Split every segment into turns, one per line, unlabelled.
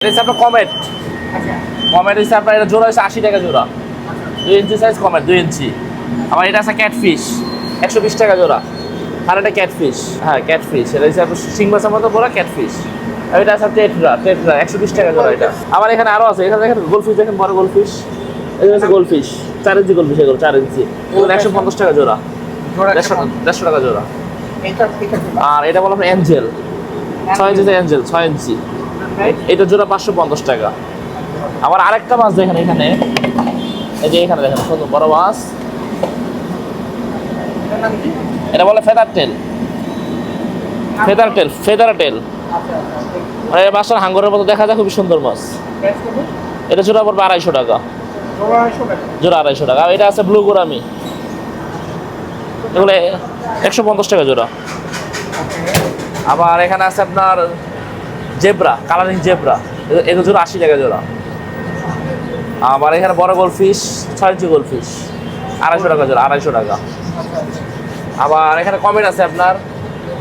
এটা হচ্ছে আপনার কমেট। কমেট হচ্ছে আপনার এটা জোড়া হচ্ছে 80 টাকা জোড়া। 2 ইঞ্চি সাইজ কমেট 2 ইঞ্চি। আবার এটা আছে ক্যাটফিশ 120 টাকা জোড়া। আর এটা ক্যাটফিশ, হ্যাঁ ক্যাটফিশ, এটা হচ্ছে আপনার শিং মাছের মতো বড় ক্যাটফিশ। আর এটা আছে টেট্রা 120 টাকা জোড়া এটা। আবার এখানে আরো আছে, এখানে দেখেন গোলফিশ, দেখেন বড় গোলফিশ। এটা হচ্ছে গোলফিশ 4 ইঞ্চি গোলফিশ, এগুলো 4 ইঞ্চি, এগুলো 150 টাকা জোড়া, 150 টাকা জোড়া। আর এটা বলো আপনার অ্যাঞ্জেল 6 ইঞ্চি, অ্যাঞ্জেল 6 ইঞ্চি, এটা জোড়া 550 টাকা। আবার আরেকটা মাছ দেখেন এখানে, এই যে এখানে দেখেন সুন্দর বড় মাছ, এটা বলে ফেদার টেল। ফেদার টেল মানে মাছটার হাঙ্গরের মতো দেখা যায়, খুবই সুন্দর মাছ। এটা জোড়া পড়বে 250 টাকা, জোড়া 250 টাকা। আর এটা আছে ব্লু গোরামি, এগুলো 150 টাকা জোড়া। আবার এখানে আছে আপনার জেব্রা, কালারিং জেব্রা, এগুলো জোড়া 80 টাকা জোড়া। আবার এখানে বড় গোলফিশ 6 ইঞ্চি গোলফিশ 250 টাকা জোড়া, 250 টাকা। আবার এখানে কমেট আছে আপনার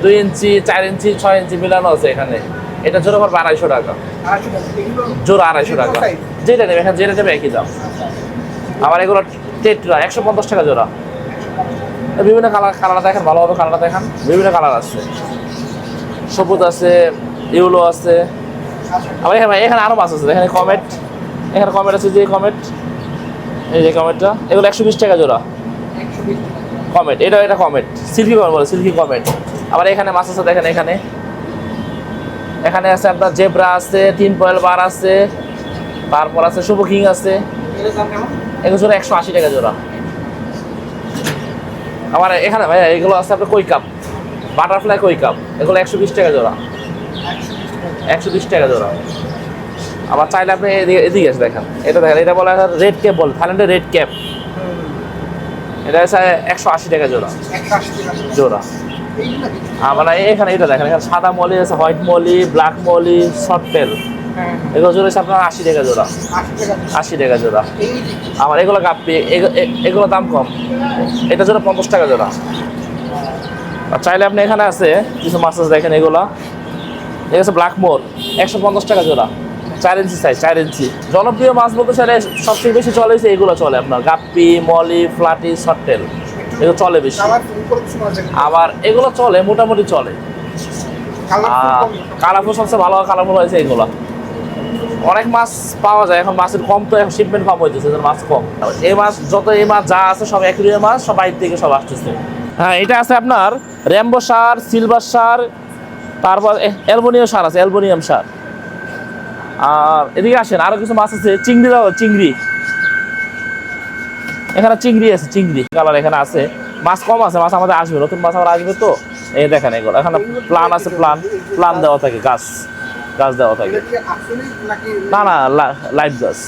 2 ইঞ্চি, 4 ইঞ্চি, 6 ইঞ্চি মিলানো আছে এখানে, এটা জোড়া পড়বে 250 টাকা, জোড়া 250 টাকা। যেটা নেবে এখানে, যেটা নেবে একই দাম। আবার এগুলো টেট্রা 150 টাকা জোড়া। বিভিন্ন কালার দেখেন, ভালোভাবে কালারটা দেখেন, বিভিন্ন কালার আছে, সবুজ আছে, ইউলো আছে। আবার এখানে আরো মাছ আছে, এখানে কমেট, এখানে কমেট আছে, যে কমেট, এই যে কমেটটা, এগুলো 120 টাকা জোড়া কমেট। এটা কমেট, সিল্কি কমেট বলে, সিল্কি কমেট। আবার এখানে মাছ আছে দেখেন, এখানে আছে আপনার জেব্রা আছে, 3 পয়েল বার আছে, তারপর আছে শুভ কিং আছে, এগুলো জোড়া 180 টাকা জোড়া। আবার এখানে ভাই এগুলো আছে আপনার কই কাপ, বাটারফ্লাই কই কাপ, এগুলো 120 টাকা জোড়া, 120 টাকা জোড়া। আবার চাইলে আপনি এদিকে এসে দেখেন, এটা দেখেন, এটা বলা হয় রেড ক্যাপ বলে, থাইল্যান্ডের রেড ক্যাপ, এটা হচ্ছে 180 টাকা জোড়া, জোড়া। আবার এখানে এটা দেখেন, এখানে সাদা মলি আছে, white molly, black molly, short tail, এগুলো জোড়া হচ্ছে আপনার 80 টাকা জোড়া, 80 টাকা জোড়া। আমার এগুলো গাপ্পি, এগুলো দাম কম, এটা জোড়া 50 টাকা জোড়া। আর চাইলে আপনি এখানে আছে কিছু মাছ আছে দেখেন, এগুলো আছে ব্ল্যাক মোর 150 টাকা জোড়া, 4 ইঞ্চি সাইজ, 4 ইঞ্চি। জনপ্রিয় মাছ বলতে চাইলে সবচেয়ে বেশি চলে এগুলো চলে আপনার গাপ্পি, মলি, ফ্লাটি, শর্ট টেল, এগুলো চলে বেশি। আবার এগুলো চলে মোটামুটি চলে। কালারফুল সবচেয়ে ভালো কালারফুল হয়েছে এগুলো। অনেক মাছ পাওয়া যায় এখন, মাছের কম তো, এখন শিপমেন্ট কম হইতেছে, মাছ কম। এই মাছ এই মাছ যা আছে সব অ্যাকুরিয়াম মাছ, সব বাইরে থেকে সব আসতেছে। হ্যাঁ, এটা আছে আপনার র্যাম্বো সার, সিলভার সার, তারপর অ্যালুমিনিয়াম সার আছে, অ্যালুমিনিয়াম সার। আর এদিকে আসেন, আরো কিছু মাছ আছে, চিংড়ি দাও, চিংড়ি, এখানে চিংড়ি আছে, চিংড়ি কালার এখানে আছে। মাছ কম আছে, মাছ আমাদের আসবে, নতুন মাছ আমার আসবে তো। এই দেখেন এগুলো এখানে প্লান আছে, প্লান দেওয়া থাকে, গাছ দেওয়া থাকে। না লাইভ গাছ।